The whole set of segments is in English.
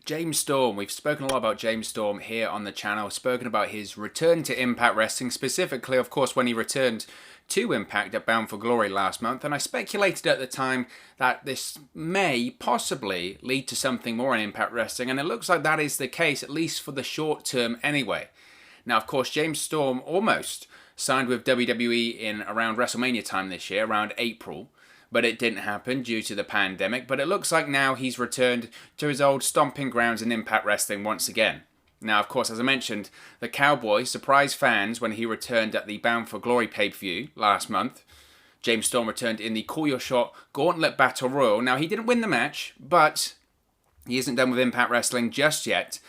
James Storm. We've spoken a lot about James Storm here on the channel, spoken about his return to Impact Wrestling, specifically, of course, when he returned to Impact at Bound for Glory last month, and I speculated at the time that this may possibly lead to something more in Impact Wrestling, and it looks like that is the case, at least for the short term anyway. Now, of course, James Storm almost signed with WWE in around WrestleMania time this year, around April, but it didn't happen due to the pandemic. But it looks like now he's returned to his old stomping grounds in Impact Wrestling once again. Now, of course, as I mentioned, the Cowboy surprised fans when he returned at the Bound for Glory pay-per-view last month. James Storm returned in the Call Your Shot Gauntlet Battle Royal. Now, he didn't win the match, but he isn't done with Impact Wrestling just yet,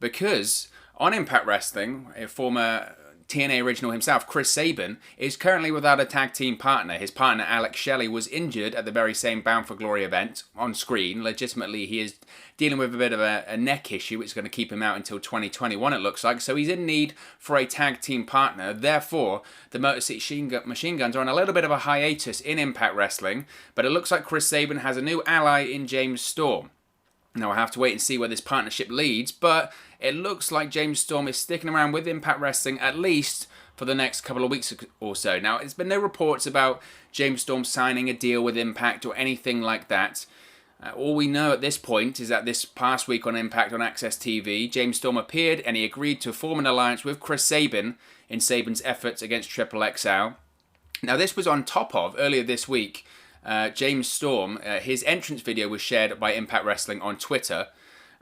because on Impact Wrestling, a former TNA original himself, Chris Sabin, is currently without a tag team partner. His partner, Alex Shelley, was injured at the very same Bound for Glory event on screen. Legitimately, he is dealing with a bit of a neck issue, which is going to keep him out until 2021, it looks like. So he's in need for a tag team partner. Therefore, the Motor City Machine Guns are on a little bit of a hiatus in Impact Wrestling, but it looks like Chris Sabin has a new ally in James Storm. Now, I have to wait and see where this partnership leads, but it looks like James Storm is sticking around with Impact Wrestling at least for the next couple of weeks or so. Now, there's been no reports about James Storm signing a deal with Impact or anything like that. All we know at this point is that this past week on Impact on Access TV, James Storm appeared and he agreed to form an alliance with Chris Sabin in Sabin's efforts against Triple XL. Now, this was on top of, earlier this week, James Storm, his entrance video was shared by Impact Wrestling on Twitter,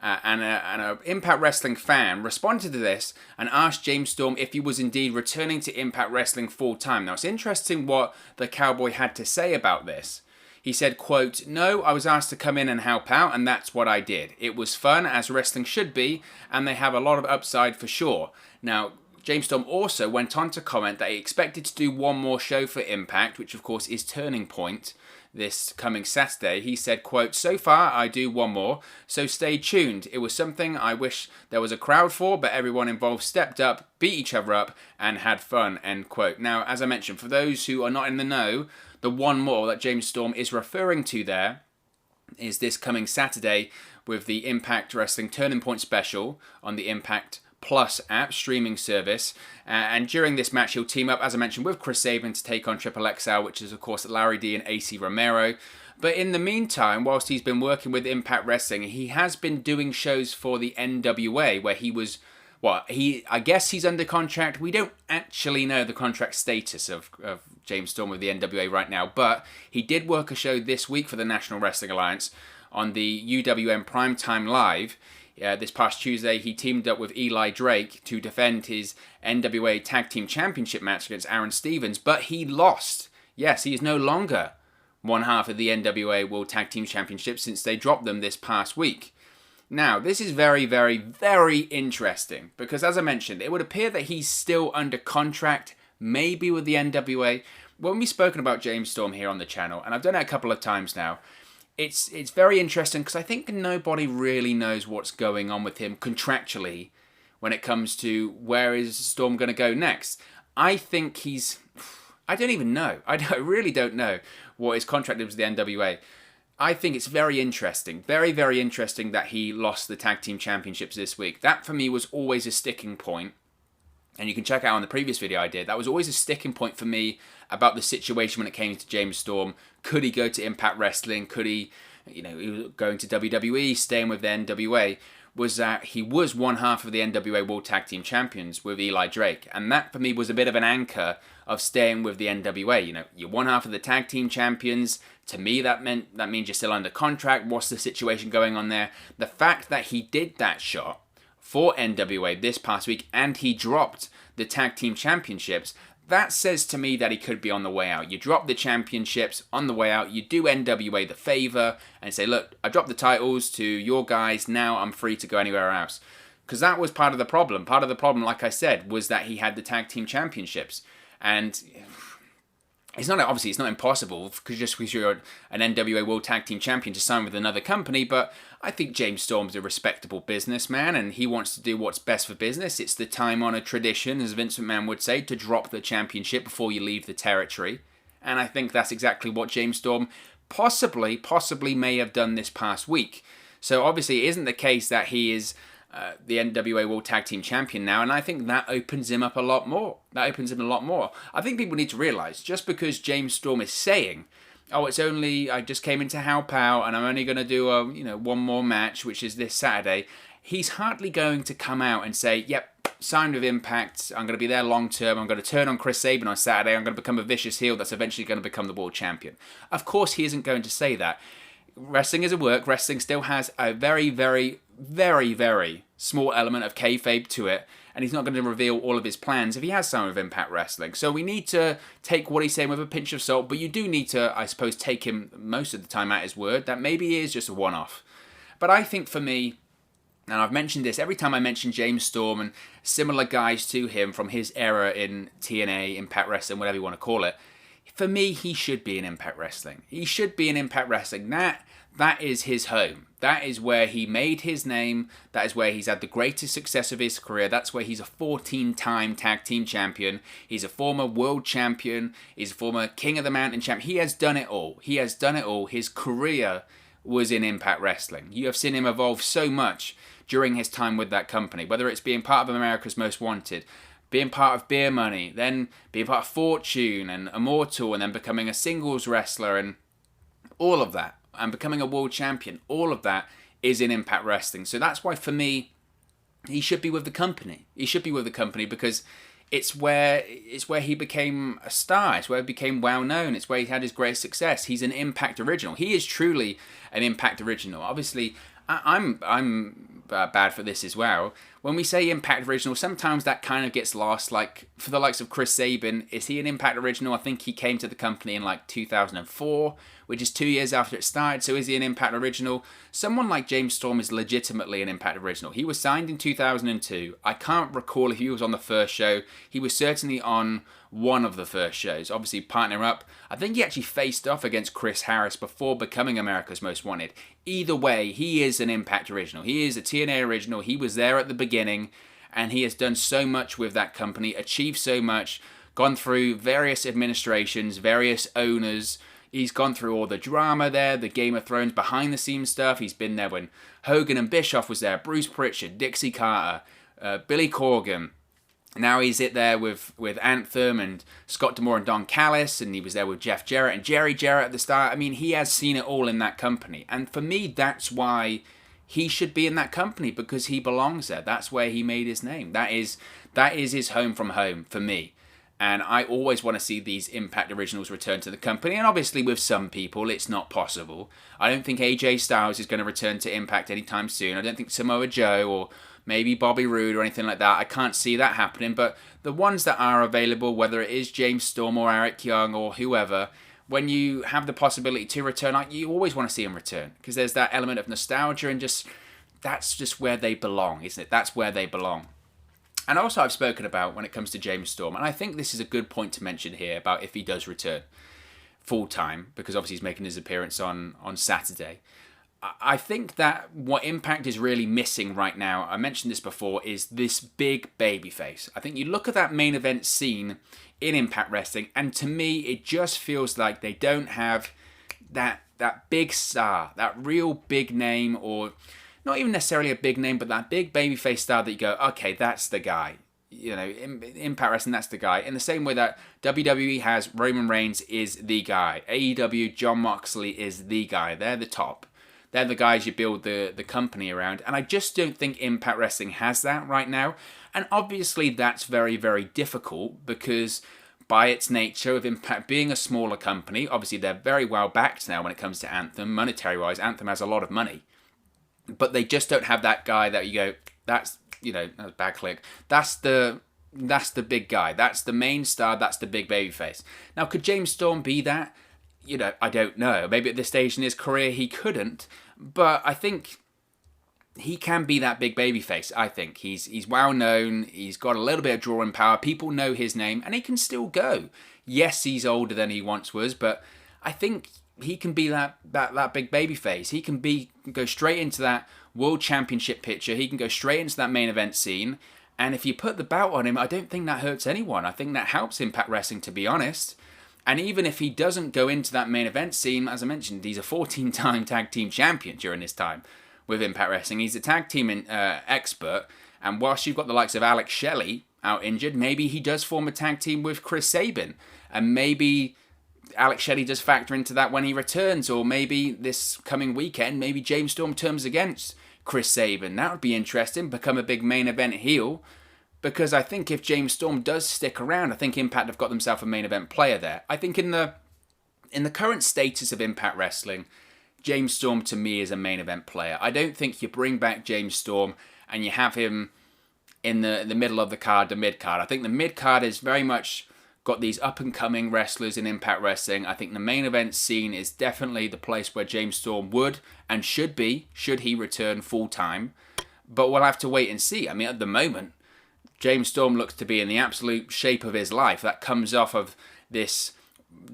and an Impact Wrestling fan responded to this and asked James Storm if he was indeed returning to Impact Wrestling full time. Now, it's interesting what the Cowboy had to say about this. He said, quote, "No, I was asked to come in and help out, and that's what I did. It was fun, as wrestling should be, and they have a lot of upside for sure." Now, James Storm also went on to comment that he expected to do one more show for Impact, which of course is Turning Point, this coming Saturday. He said, quote, "So far I do one more, so stay tuned. It was something I wish there was a crowd for, but everyone involved stepped up, beat each other up, and had fun," end quote. Now, as I mentioned, for those who are not in the know, the one more that James Storm is referring to there is this coming Saturday with the Impact Wrestling Turning Point special on the Impact Plus app streaming service, and during this match he'll team up, as I mentioned, with Chris Sabin to take on Triple XL, which is of course Larry D and AC Romero. But in the meantime, whilst he's been working with Impact Wrestling, he has been doing shows for the NWA, where he was, I guess he's under contract. We don't actually know the contract status of James Storm with the NWA right now, but he did work a show this week for the National Wrestling Alliance on the UWM Primetime Live. This past Tuesday, he teamed up with Eli Drake to defend his NWA Tag Team Championship match against Aaron Stevens, but he lost. Yes, he is no longer one half of the NWA World Tag Team Championship since they dropped them this past week. Now, this is very, very, very interesting because, as I mentioned, it would appear that he's still under contract, maybe with the NWA. When we've spoken about James Storm here on the channel, and I've done it a couple of times now, it's very interesting because I think nobody really knows what's going on with him contractually when it comes to where is Storm going to go next. I think I don't even know. I really don't know what his contract is with the NWA. I think it's very interesting, very, very interesting that he lost the Tag Team Championships this week. That for me was always a sticking point. And you can check out on the previous video I did. That was always a sticking point for me about the situation when it came to James Storm. Could he go to Impact Wrestling? Could he, he was going to WWE, staying with the NWA? Was that he was one half of the NWA World Tag Team Champions with Eli Drake. And that for me was a bit of an anchor of staying with the NWA. You're one half of the Tag Team Champions. To me, that means you're still under contract. What's the situation going on there? The fact that he did that shot for NWA this past week, and he dropped the Tag Team Championships, that says to me that he could be on the way out. You drop the championships on the way out, you do NWA the favour, and say, look, I dropped the titles to your guys, now I'm free to go anywhere else. Because that was part of the problem. Part of the problem, like I said, was that he had the Tag Team Championships. And it's not impossible because you're an NWA World Tag Team Champion to sign with another company, but I think James Storm's a respectable businessman and he wants to do what's best for business. It's the time-honored tradition, as Vince McMahon would say, to drop the championship before you leave the territory. And I think that's exactly what James Storm possibly may have done this past week. So obviously it isn't the case that he is the NWA World Tag Team Champion now, and I think that opens him up a lot more. I think people need to realize, just because James Storm is saying, oh, it's only, I just came in to help out and I'm only going to do one more match, which is this Saturday, he's hardly going to come out and say, yep, signed with Impact, I'm going to be there long term, I'm going to turn on Chris Sabin on Saturday, I'm going to become a vicious heel that's eventually going to become the world champion. Of course he isn't going to say that. Wrestling is a work. Wrestling still has a very, very, very, very small element of kayfabe to it, and he's not going to reveal all of his plans if he has signed with Impact Wrestling. So we need to take what he's saying with a pinch of salt, but you do need to, I suppose, take him most of the time at his word that maybe he is just a one-off. But I think for me, and I've mentioned this every time I mention James Storm and similar guys to him from his era in TNA, Impact Wrestling, whatever you want to call it, for me, he should be in Impact Wrestling. He should be in Impact Wrestling. That is his home. That is where he made his name. That is where he's had the greatest success of his career. That's where he's a 14-time tag team champion. He's a former world champion. He's a former King of the Mountain champion. He has done it all. His career was in Impact Wrestling. You have seen him evolve so much during his time with that company, whether it's being part of America's Most Wanted, being part of Beer Money, then being part of Fortune and Immortal, and then becoming a singles wrestler and all of that, and becoming a world champion. All of that is in Impact Wrestling. So that's why, for me, he should be with the company. He should be with the company because it's where he became a star. It's where he became well known. It's where he had his greatest success. He's an Impact original. He is truly an Impact original. Obviously, I'm bad for this as well. When we say Impact original, sometimes that kind of gets lost. Like for the likes of Chris Sabin, is he an Impact original? I think he came to the company in like 2004, which is 2 years after it started. So is he an Impact original? Someone like James Storm is legitimately an Impact original. He was signed in 2002. I can't recall if he was on the first show. He was certainly on one of the first shows. Obviously, partner up. I think he actually faced off against Chris Harris before becoming America's Most Wanted. Either way, he is an Impact original. He is a TNA original. He was there at the beginning, and he has done so much with that company, achieved so much, gone through various administrations, various owners. He's gone through all the drama there, the Game of Thrones behind-the-scenes stuff. He's been there when Hogan and Bischoff was there, Bruce Pritchard, Dixie Carter, Billy Corgan. Now he's there with Anthem and Scott D'Amore and Don Callis, and he was there with Jeff Jarrett and Jerry Jarrett at the start. I mean, he has seen it all in that company. And for me, that's why he should be in that company, because he belongs there. That's where he made his name. That is his home from home for me. And I always want to see these Impact originals return to the company. And obviously with some people, it's not possible. I don't think AJ Styles is going to return to Impact anytime soon. I don't think Samoa Joe or maybe Bobby Roode or anything like that. I can't see that happening. But the ones that are available, whether it is James Storm or Eric Young or whoever, when you have the possibility to return, you always want to see them return. Because there's that element of nostalgia and that's just where they belong, isn't it? That's where they belong. And also I've spoken about when it comes to James Storm, and I think this is a good point to mention here about if he does return full-time, because obviously he's making his appearance on Saturday. I think that what Impact is really missing right now, I mentioned this before, is this big babyface. I think you look at that main event scene in Impact Wrestling, and to me, it just feels like they don't have that big star, that real big name, or not even necessarily a big name, but that big babyface star that you go, okay, that's the guy. You know, Impact Wrestling, that's the guy. In the same way that WWE has Roman Reigns is the guy. AEW, Jon Moxley is the guy. They're the top. They're the guys you build the company around. And I just don't think Impact Wrestling has that right now. And obviously that's very, very difficult because by its nature of Impact being a smaller company, obviously they're very well backed now when it comes to Anthem. Monetary-wise, Anthem has a lot of money. But they just don't have that guy that you go, that's a bad click. That's the big guy. That's the main star. That's the big babyface. Now, could James Storm be that? I don't know. Maybe at this stage in his career he couldn't, but I think he can be that big babyface. I think he's well known. He's got a little bit of drawing power. People know his name, and he can still go. Yes, he's older than he once was, but I think he can be that big babyface. He can go straight into that world championship picture. He can go straight into that main event scene. And if you put the belt on him, I don't think that hurts anyone. I think that helps Impact Wrestling, to be honest. And even if he doesn't go into that main event scene, as I mentioned, he's a 14-time tag team champion during his time. with Impact Wrestling. He's a tag team expert, and whilst you've got the likes of Alex Shelley out injured, maybe he does form a tag team with Chris Sabin, and maybe Alex Shelley does factor into that when he returns, or maybe this coming weekend, maybe James Storm turns against Chris Sabin. That would be interesting, become a big main event heel, because I think if James Storm does stick around, I think Impact have got themselves a main event player there. I think in the current status of Impact Wrestling, James Storm to me is a main event player. I don't think you bring back James Storm and you have him in the middle of the card, the mid card. I think the mid card is very much got these up and coming wrestlers in Impact Wrestling. I think the main event scene is definitely the place where James Storm would and should be, should he return full time. But we'll have to wait and see. I mean, at the moment, James Storm looks to be in the absolute shape of his life. That comes off of this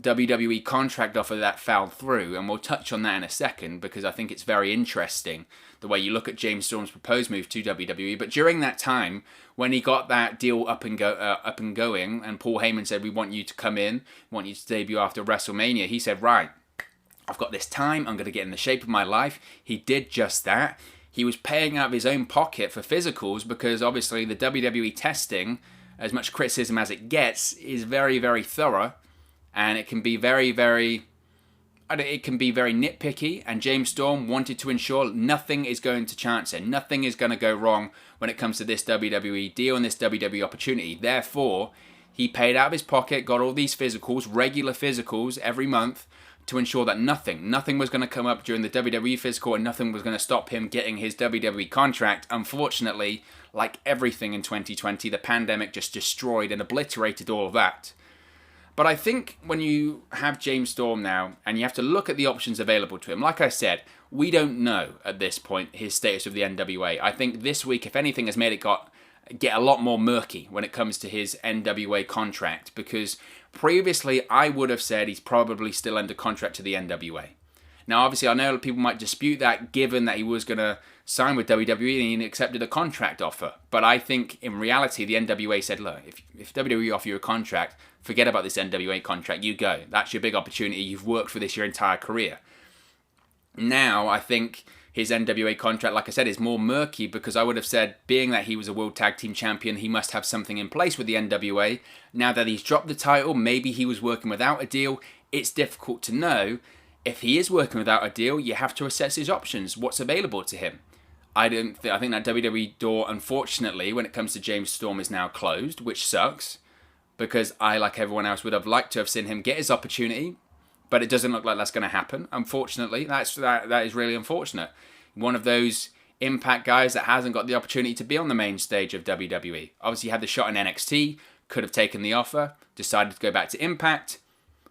WWE contract offer that fell through, and we'll touch on that in a second because I think it's very interesting the way you look at James Storm's proposed move to WWE. But during that time, when he got that deal up and going, and Paul Heyman said, "We want you to come in, want you to debut after WrestleMania," he said, "Right, I've got this time. I'm going to get in the shape of my life." He did just that. He was paying out of his own pocket for physicals because obviously the WWE testing, as much criticism as it gets, is very, very thorough. And it can be very, very nitpicky. And James Storm wanted to ensure nothing is going to chance it. Nothing is going to go wrong when it comes to this WWE deal and this WWE opportunity. Therefore, he paid out of his pocket, got all these physicals, regular physicals every month to ensure that nothing was going to come up during the WWE physical and nothing was going to stop him getting his WWE contract. Unfortunately, like everything in 2020, the pandemic just destroyed and obliterated all of that. But I think when you have James Storm now, and you have to look at the options available to him, like I said, we don't know at this point his status with the NWA. I think this week, if anything, has made it get a lot more murky when it comes to his NWA contract, because previously I would have said he's probably still under contract to the NWA. Now, obviously, I know people might dispute that, given that he was going to sign with WWE and he accepted a contract offer. But I think, in reality, the NWA said, look, if WWE offer you a contract, forget about this NWA contract, you go. That's your big opportunity. You've worked for this your entire career. Now, I think his NWA contract, like I said, is more murky because I would have said, being that he was a World Tag Team Champion, he must have something in place with the NWA. Now that he's dropped the title, maybe he was working without a deal. It's difficult to know. If he is working without a deal, you have to assess his options, what's available to him. I think that WWE door, unfortunately, when it comes to James Storm, is now closed, which sucks, because I, like everyone else, would have liked to have seen him get his opportunity, but it doesn't look like that's going to happen. Unfortunately, that is really unfortunate. One of those Impact guys that hasn't got the opportunity to be on the main stage of WWE. Obviously, he had the shot in NXT, could have taken the offer, decided to go back to Impact.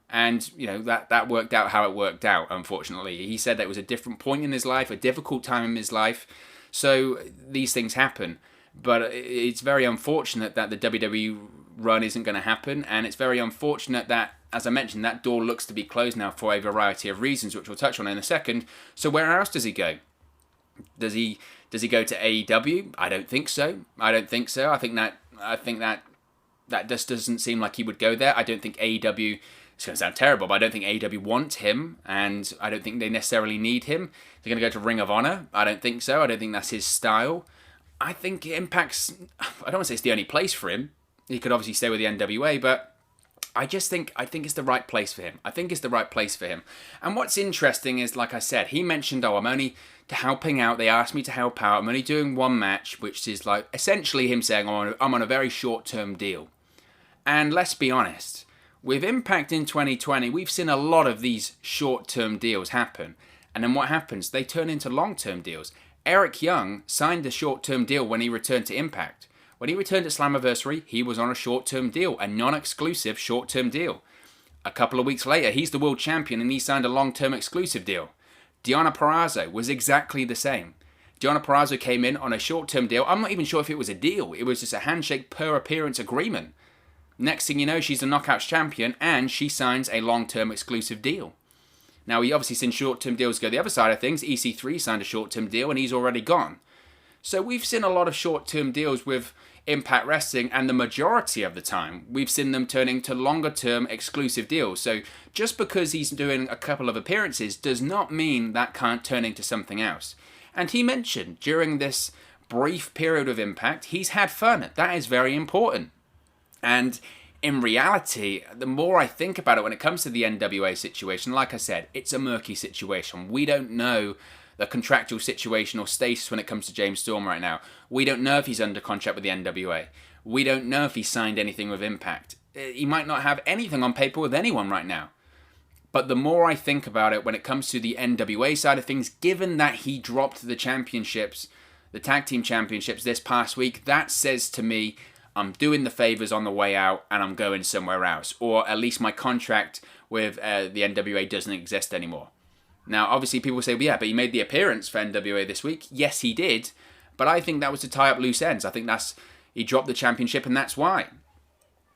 And, you know, that worked out how it worked out, unfortunately. He said that it was a different point in his life, a difficult time in his life. So these things happen. But it's very unfortunate that the WWE run isn't going to happen. And it's very unfortunate that, as I mentioned, that door looks to be closed now for a variety of reasons, which we'll touch on in a second. So where else does he go? Does he go to AEW? I don't think so. I think that just doesn't seem like he would go there. I don't think AEW... It's going to sound terrible, but I don't think AEW want him, and I don't think they necessarily need him. They're going to go to Ring of Honor? I don't think so. I don't think that's his style. I think Impact's... I don't want to say it's the only place for him. He could obviously stay with the NWA, but I think it's the right place for him. I think it's the right place for him. And what's interesting is, like I said, he mentioned, I'm only helping out. They asked me to help out. I'm only doing one match, which is like essentially him saying, I'm on a very short-term deal. And let's be honest... With Impact in 2020, we've seen a lot of these short-term deals happen. And then what happens? They turn into long-term deals. Eric Young signed a short-term deal when he returned to Impact. When he returned to Slammiversary, he was on a short-term deal, a non-exclusive short-term deal. A couple of weeks later, he's the world champion and he signed a long-term exclusive deal. Deonna Purrazzo was exactly the same. Deonna Purrazzo came in on a short-term deal. I'm not even sure if it was a deal. It was just a handshake per appearance agreement. Next thing you know, she's the Knockouts champion and she signs a long-term exclusive deal. Now, we obviously seen short-term deals go the other side of things. EC3 signed a short-term deal and he's already gone. So we've seen a lot of short-term deals with Impact Wrestling, and the majority of the time, we've seen them turning to longer-term exclusive deals. So just because he's doing a couple of appearances does not mean that can't turn into something else. And he mentioned during this brief period of Impact, he's had fun. That is very important. And in reality, the more I think about it when it comes to the NWA situation, like I said, it's a murky situation. We don't know the contractual situation or status when it comes to James Storm right now. We don't know if he's under contract with the NWA. We don't know if he signed anything with Impact. He might not have anything on paper with anyone right now. But the more I think about it when it comes to the NWA side of things, given that he dropped the championships, the tag team championships this past week, that says to me, I'm doing the favors on the way out and I'm going somewhere else. Or at least my contract with the NWA doesn't exist anymore. Now, obviously people say, well, yeah, but he made the appearance for NWA this week. Yes, he did. But I think that was to tie up loose ends. I think he dropped the championship and that's why.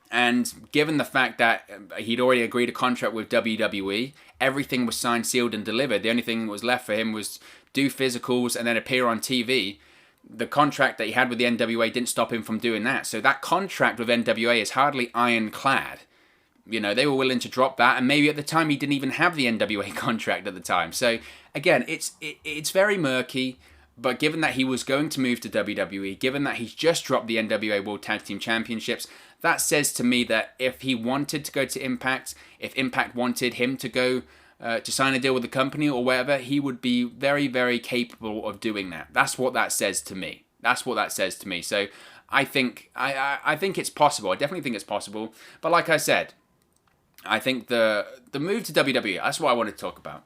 And given the fact that he'd already agreed a contract with WWE, everything was signed, sealed, and delivered. The only thing that was left for him was do physicals and then appear on TV. The contract that he had with the NWA didn't stop him from doing that. So that contract with NWA is hardly ironclad. You know, they were willing to drop that, and maybe at the time he didn't even have the NWA contract at the time. So again, it's very murky. But given that he was going to move to WWE, given that he's just dropped the NWA World Tag Team Championships, that says to me that if he wanted to go to Impact, if Impact wanted him to go to sign a deal with the company or wherever, he would be very, very capable of doing that. That's what that says to me. So I think I think it's possible. I definitely think it's possible. But like I said, I think the move to WWE, that's what I want to talk about.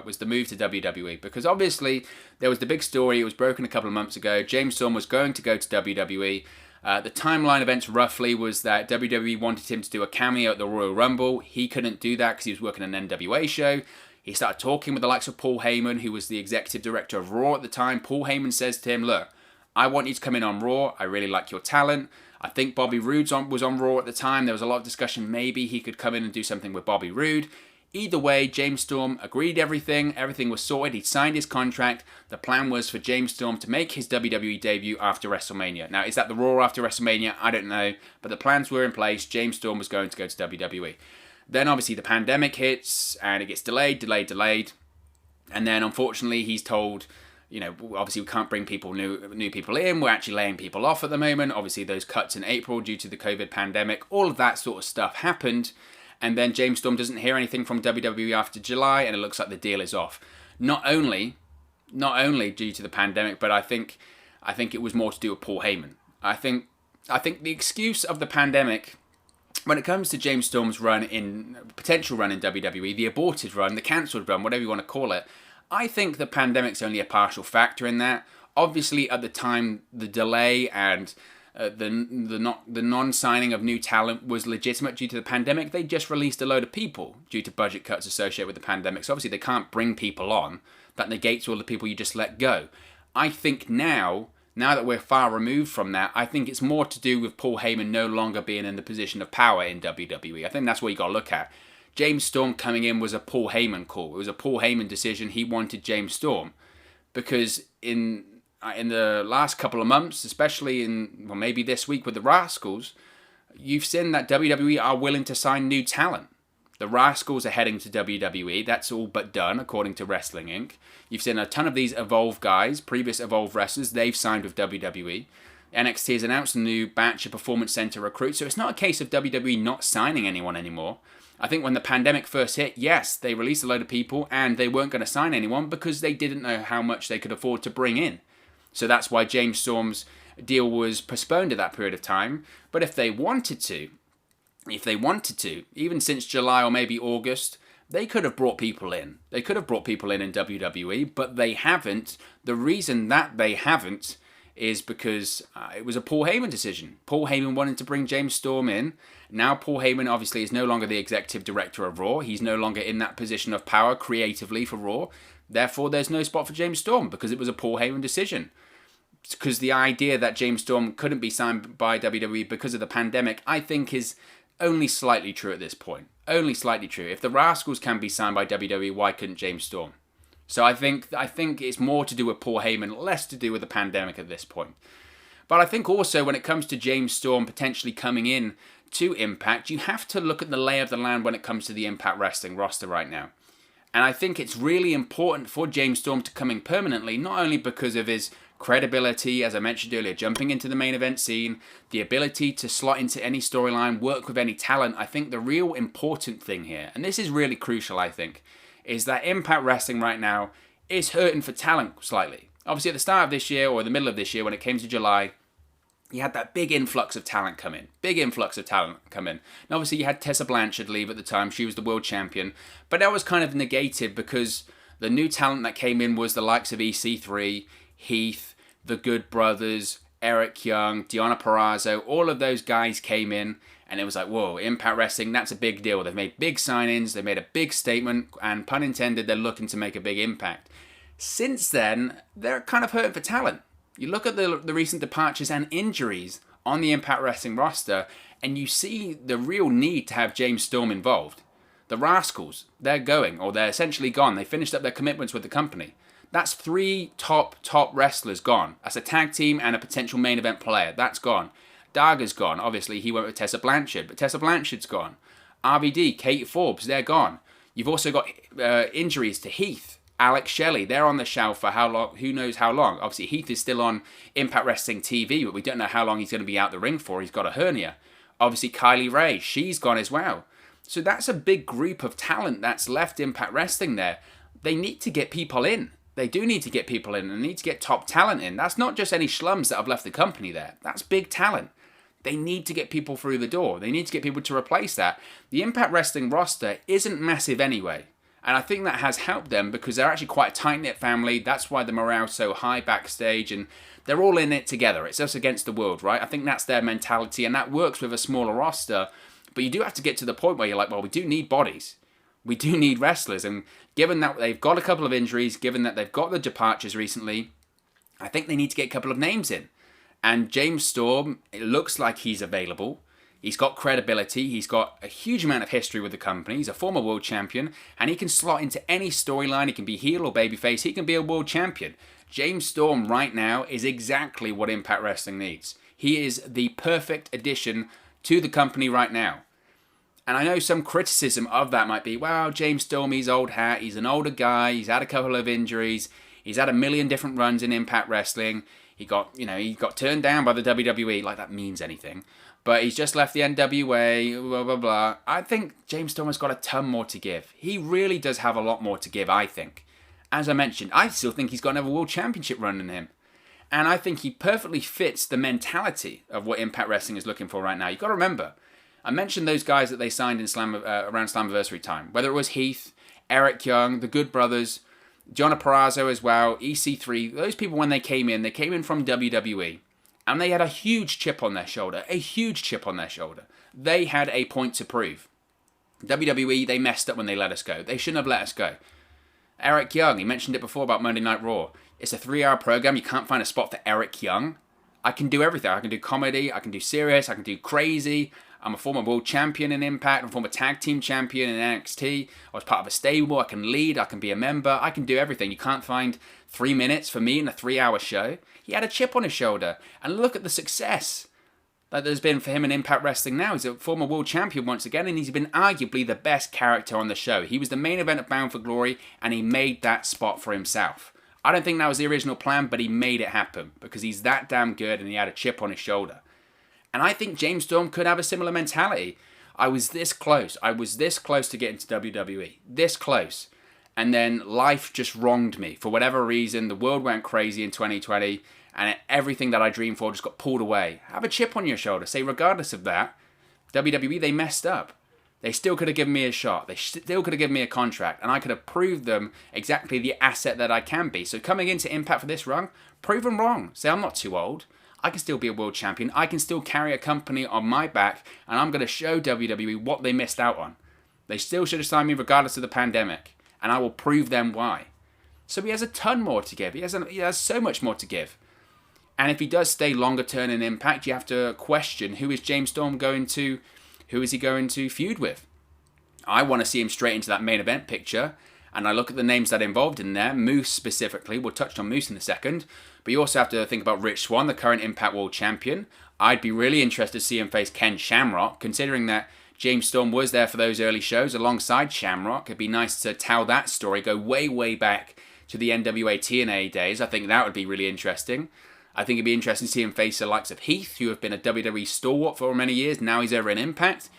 Was the move to WWE. Because obviously there was the big story, it was broken a couple of months ago. James Storm was going to go to WWE. The timeline events roughly was that WWE wanted him to do a cameo at the Royal Rumble. He couldn't do that because he was working an NWA show. He started talking with the likes of Paul Heyman, who was the executive director of Raw at the time. Paul Heyman says to him, look, I want you to come in on Raw. I really like your talent. I think Bobby Roode was on Raw at the time. There was a lot of discussion. Maybe he could come in and do something with Bobby Roode. Either way, James Storm agreed everything. Everything was sorted. He'd signed his contract. The plan was for James Storm to make his WWE debut after WrestleMania. Now, is that the Raw after WrestleMania? I don't know. But the plans were in place. James Storm was going to go to WWE. Then, obviously, the pandemic hits, and it gets delayed. And then, unfortunately, he's told, you know, obviously we can't bring new people in. We're actually laying people off at the moment. Obviously, those cuts in April due to the COVID pandemic. All of that sort of stuff happened. And then James Storm doesn't hear anything from WWE after July, and it looks like the deal is off. Not only due to the pandemic, but I think it was more to do with Paul Heyman. I think the excuse of the pandemic, when it comes to James Storm's potential run in WWE, the aborted run, the cancelled run, whatever you want to call it, I think the pandemic's only a partial factor in that. Obviously, at the time, the delay and the non-signing of new talent was legitimate due to the pandemic. They just released a load of people due to budget cuts associated with the pandemic. So obviously they can't bring people on. That negates all the people you just let go. I think now that we're far removed from that, I think it's more to do with Paul Heyman no longer being in the position of power in WWE. I think that's what you got to look at. James Storm coming in was a Paul Heyman call. It was a Paul Heyman decision. He wanted James Storm because in the last couple of months, especially maybe this week with the Rascals, you've seen that WWE are willing to sign new talent. The Rascals are heading to WWE. That's all but done, according to Wrestling Inc. You've seen a ton of these Evolve guys, previous Evolve wrestlers, they've signed with WWE. NXT has announced a new batch of Performance Center recruits, so it's not a case of WWE not signing anyone anymore. I think when the pandemic first hit, yes, they released a load of people and they weren't going to sign anyone because they didn't know how much they could afford to bring in. So that's why James Storm's deal was postponed at that period of time. But if they wanted to, even since July or maybe August, they could have brought people in. They could have brought people in WWE, but they haven't. The reason that they haven't is because it was a Paul Heyman decision. Paul Heyman wanted to bring James Storm in. Now Paul Heyman obviously is no longer the executive director of Raw. He's no longer in that position of power creatively for Raw. Therefore, there's no spot for James Storm because it was a Paul Heyman decision. Because the idea that James Storm couldn't be signed by WWE because of the pandemic, I think is only slightly true at this point. Only slightly true. If the Rascals can be signed by WWE, why couldn't James Storm? So I think it's more to do with Paul Heyman, less to do with the pandemic at this point. But I think also when it comes to James Storm potentially coming in to Impact, you have to look at the lay of the land when it comes to the Impact Wrestling roster right now. And I think it's really important for James Storm to come in permanently, not only because of his credibility, as I mentioned earlier, jumping into the main event scene, the ability to slot into any storyline, work with any talent. I think the real important thing here, and this is really crucial, I think, is that Impact Wrestling right now is hurting for talent slightly. Obviously, at the start of this year, or the middle of this year, when it came to July, you had that big influx of talent come in. And obviously you had Tessa Blanchard leave at the time. She was the world champion. But that was kind of negated because the new talent that came in was the likes of EC3, Heath, the Good Brothers, Eric Young, Deonna Purrazzo. All of those guys came in and it was like, whoa, Impact Wrestling, that's a big deal. They've made big signings. They made a big statement. And pun intended, they're looking to make a big impact. Since then, they're kind of hurting for talent. You look at the recent departures and injuries on the Impact Wrestling roster, and you see the real need to have James Storm involved. The Rascals, they're going, or they're essentially gone. They finished up their commitments with the company. That's 3 top wrestlers gone. That's a tag team and a potential main event player. That's gone. Daga's gone. Obviously, he went with Tessa Blanchard, but Tessa Blanchard's gone. RVD, Kate Forbes, they're gone. You've also got injuries to Heath, Alex Shelley, they're on the shelf for how long? Who knows how long? Obviously, Heath is still on Impact Wrestling TV, but we don't know how long he's going to be out the ring for. He's got a hernia. Obviously, Kylie Ray, she's gone as well. So that's a big group of talent that's left Impact Wrestling there. They need to get people in. They do need to get people in and need to get top talent in. That's not just any schlums that have left the company there. That's big talent. They need to get people through the door. They need to get people to replace that. The Impact Wrestling roster isn't massive anyway. And I think that has helped them because they're actually quite a tight-knit family. That's why the morale's so high backstage and they're all in it together. It's us against the world, right? I think that's their mentality and that works with a smaller roster. But you do have to get to the point where you're like, well, we do need bodies. We do need wrestlers. And given that they've got a couple of injuries, given that they've got the departures recently, I think they need to get a couple of names in. And James Storm, it looks like he's available. He's got credibility, he's got a huge amount of history with the company, he's a former world champion, and he can slot into any storyline, he can be heel or babyface, he can be a world champion. James Storm right now is exactly what Impact Wrestling needs. He is the perfect addition to the company right now. And I know some criticism of that might be, well, James Storm, he's old hat, he's an older guy, he's had a couple of injuries, he's had a million different runs in Impact Wrestling, he got turned down by the WWE, like that means anything. But he's just left the NWA, blah, blah, blah. I think James Storm has got a ton more to give. He really does have a lot more to give, I think. As I mentioned, I still think he's got another World Championship run in him. And I think he perfectly fits the mentality of what Impact Wrestling is looking for right now. You've got to remember, I mentioned those guys that they signed in around Slammiversary time. Whether it was Heath, Eric Young, the Good Brothers, Deonna Purrazzo as well, EC3. Those people, when they came in from WWE. And they had a huge chip on their shoulder. They had a point to prove. WWE, they messed up when they let us go. They shouldn't have let us go. Eric Young, he mentioned it before about Monday Night Raw. It's a 3-hour program. You can't find a spot for Eric Young. I can do everything. I can do comedy. I can do serious. I can do crazy. I'm a former world champion in Impact. I'm a former tag team champion in NXT. I was part of a stable. I can lead. I can be a member. I can do everything. You can't find 3 minutes for me in a 3-hour show. He had a chip on his shoulder. And look at the success that there's been for him in Impact Wrestling now. He's a former world champion once again, and he's been arguably the best character on the show. He was the main event of Bound for Glory, and he made that spot for himself. I don't think that was the original plan, but he made it happen because he's that damn good and he had a chip on his shoulder. And I think James Storm could have a similar mentality. I was this close. To getting to WWE. This close. And then life just wronged me. For whatever reason, the world went crazy in 2020 and everything that I dreamed for just got pulled away. Have a chip on your shoulder. Say, regardless of that, WWE, they messed up. They still could have given me a shot. They still could have given me a contract. And I could have proved them exactly the asset that I can be. So coming into Impact for this run, prove them wrong. Say, I'm not too old. I can still be a world champion. I can still carry a company on my back. And I'm going to show WWE what they missed out on. They still should have signed me regardless of the pandemic. And I will prove them why. So he has a ton more to give. He has so much more to give. And if he does stay longer term in Impact, you have to question who is James Storm going to feud with. I want to see him straight into that main event picture. And I look at the names that are involved in there. Moose specifically. We'll touch on Moose in a second. But you also have to think about Rich Swann, the current Impact World Champion. I'd be really interested to see him face Ken Shamrock, considering that James Storm was there for those early shows alongside Shamrock. It'd be nice to tell that story, go way, way back to the NWA TNA days. I think that would be really interesting. I think it'd be interesting to see him face the likes of Heath, who have been a WWE stalwart for many years. Now he's over in Impact.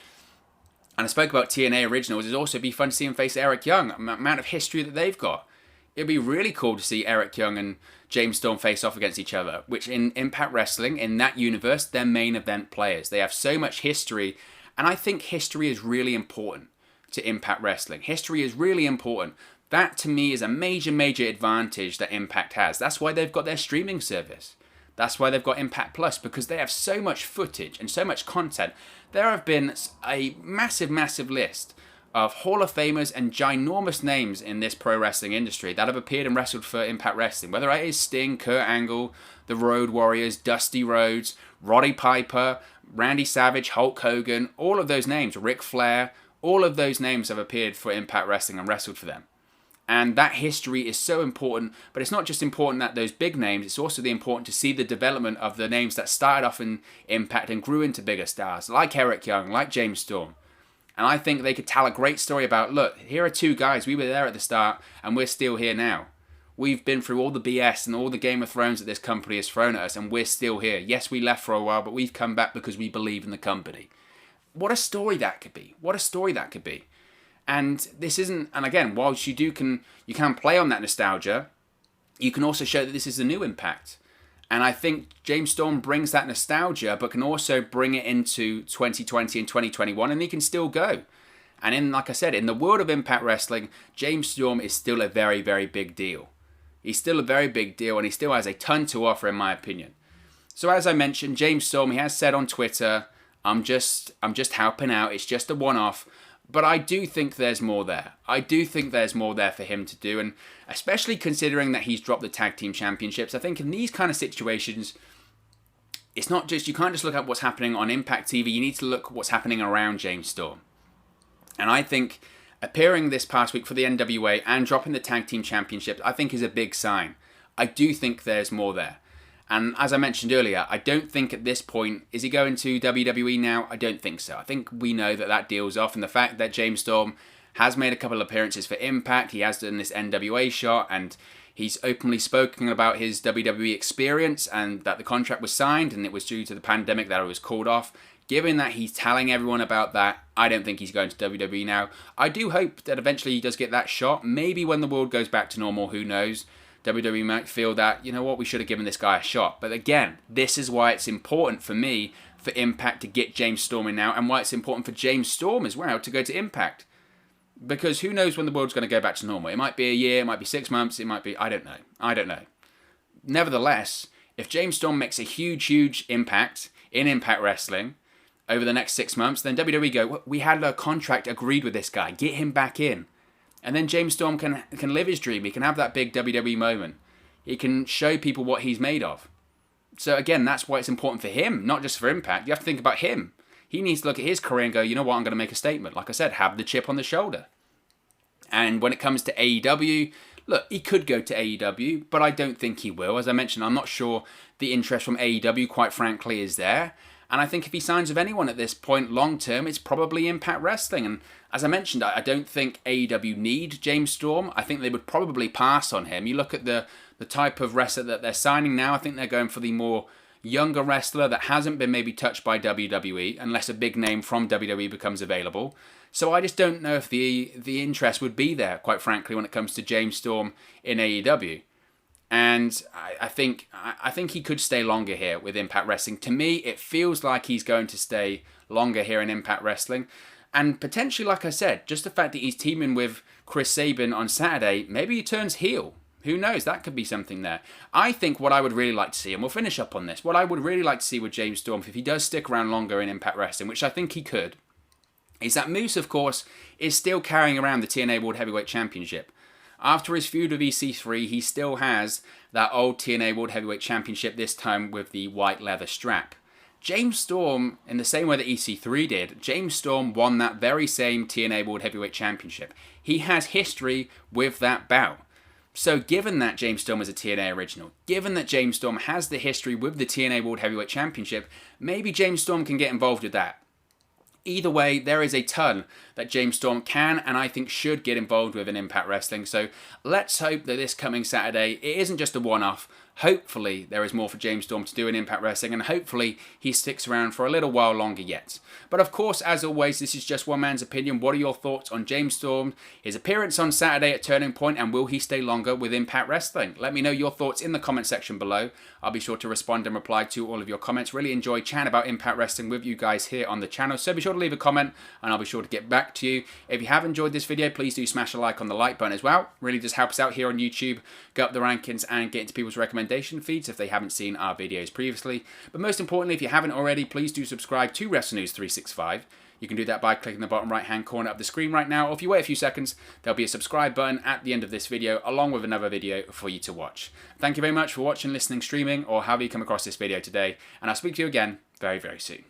And I spoke about TNA Originals. It'd also be fun to see him face Eric Young, the amount of history that they've got. It'd be really cool to see Eric Young and James Storm face off against each other, which in Impact Wrestling, in that universe, they're main event players. They have so much history, and I think history is really important to Impact Wrestling. History is really important. That, to me, is a major, major advantage that Impact has. That's why they've got their streaming service. That's why they've got Impact Plus, because they have so much footage and so much content. There have been a massive, massive list of Hall of Famers and ginormous names in this pro wrestling industry that have appeared and wrestled for Impact Wrestling. Whether it is Sting, Kurt Angle, the Road Warriors, Dusty Rhodes, Roddy Piper, Randy Savage, Hulk Hogan, all of those names, Ric Flair, all of those names have appeared for Impact Wrestling and wrestled for them. And that history is so important, but it's not just important that those big names, it's also important to see the development of the names that started off in Impact and grew into bigger stars, like Eric Young, like James Storm. And I think they could tell a great story about, look, here are two guys, we were there at the start, and we're still here now. We've been through all the BS and all the Game of Thrones that this company has thrown at us, and we're still here. Yes, we left for a while, but we've come back because we believe in the company. What a story that could be. What a story that could be. And this isn't, and again, whilst you can play on that nostalgia, you can also show that this is a new Impact. And I think James Storm brings that nostalgia, but can also bring it into 2020 and 2021, and he can still go. And like I said, in the world of Impact Wrestling, James Storm is still a very, very big deal. He's still a very big deal, and he still has a ton to offer, in my opinion. So as I mentioned, James Storm, he has said on Twitter, I'm just helping out, it's just a one-off. But I do think there's more there. I do think there's more there for him to do. And especially considering that he's dropped the tag team championships, I think in these kind of situations, it's not just, you can't just look at what's happening on Impact TV. You need to look at what's happening around James Storm. And I think appearing this past week for the NWA and dropping the tag team championships, I think is a big sign. I do think there's more there. And as I mentioned earlier, I don't think at this point, is he going to WWE now? I don't think so. I think we know that deal's off. And the fact that James Storm has made a couple of appearances for Impact, he has done this NWA shot, and he's openly spoken about his WWE experience and that the contract was signed and it was due to the pandemic that it was called off. Given that he's telling everyone about that, I don't think he's going to WWE now. I do hope that eventually he does get that shot. Maybe when the world goes back to normal, who knows? WWE might feel that, you know what, we should have given this guy a shot. But again, this is why it's important for me, for Impact to get James Storm in now, and why it's important for James Storm as well to go to Impact. Because who knows when the world's going to go back to normal. It might be a year, it might be 6 months, it might be, I don't know. Nevertheless, if James Storm makes a huge, huge impact in Impact Wrestling over the next 6 months, then WWE go, we had a contract agreed with this guy, get him back in. And then James Storm can live his dream. He can have that big WWE moment. He can show people what he's made of. So again, that's why it's important for him, not just for Impact. You have to think about him. He needs to look at his career and go, you know what, I'm going to make a statement. Like I said, have the chip on the shoulder. And when it comes to AEW, look, he could go to AEW, but I don't think he will. As I mentioned, I'm not sure the interest from AEW, quite frankly, is there. And I think if he signs with anyone at this point long term, it's probably Impact Wrestling. And as I mentioned, I don't think AEW need James Storm. I think they would probably pass on him. You look at the type of wrestler that they're signing now, I think they're going for the more younger wrestler that hasn't been maybe touched by WWE, unless a big name from WWE becomes available. So I just don't know if the interest would be there, quite frankly, when it comes to James Storm in AEW. And I think he could stay longer here with Impact Wrestling. To me, it feels like he's going to stay longer here in Impact Wrestling. And potentially, like I said, just the fact that he's teaming with Chris Sabin on Saturday, maybe he turns heel. Who knows? That could be something there. I think what I would really like to see, and we'll finish up on this, what I would really like to see with James Storm, if he does stick around longer in Impact Wrestling, which I think he could, is that Moose, of course, is still carrying around the TNA World Heavyweight Championship. After his feud with EC3, he still has that old TNA World Heavyweight Championship, this time with the white leather strap. James Storm, in the same way that EC3 did, James Storm won that very same TNA World Heavyweight Championship. He has history with that bout. So given that James Storm is a TNA original, given that James Storm has the history with the TNA World Heavyweight Championship, maybe James Storm can get involved with that. Either way, there is a ton that James Storm can and I think should get involved with in Impact Wrestling. So let's hope that this coming Saturday, it isn't just a one-off. Hopefully there is more for James Storm to do in Impact Wrestling, and hopefully he sticks around for a little while longer yet. But of course, as always, this is just one man's opinion. What are your thoughts on James Storm, his appearance on Saturday at Turning Point, and will he stay longer with Impact Wrestling? Let me know your thoughts in the comment section below. I'll be sure to respond and reply to all of your comments. Really enjoy chatting about Impact Wrestling with you guys here on the channel, so be sure to leave a comment and I'll be sure to get back to you. If you have enjoyed this video, please do smash a like on the like button as well. Really just helps out here on YouTube, go up the rankings and get into people's recommendation feeds if they haven't seen our videos previously. But most importantly, if you haven't already, please do subscribe to Wrestle News 365. You can do that by clicking the bottom right hand corner of the screen right now, or if you wait a few seconds, there'll be a subscribe button at the end of this video along with another video for you to watch. Thank you very much for watching, listening, streaming, or however you come across this video today, and I'll speak to you again very, very soon.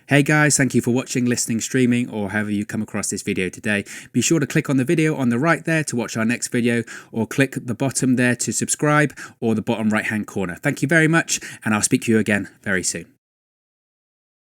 Hey guys, thank you for watching, listening, streaming, or however you come across this video today. Be sure to click on the video on the right there to watch our next video, or click the bottom there to subscribe, or the bottom right hand corner. Thank you very much, and I'll speak to you again very soon.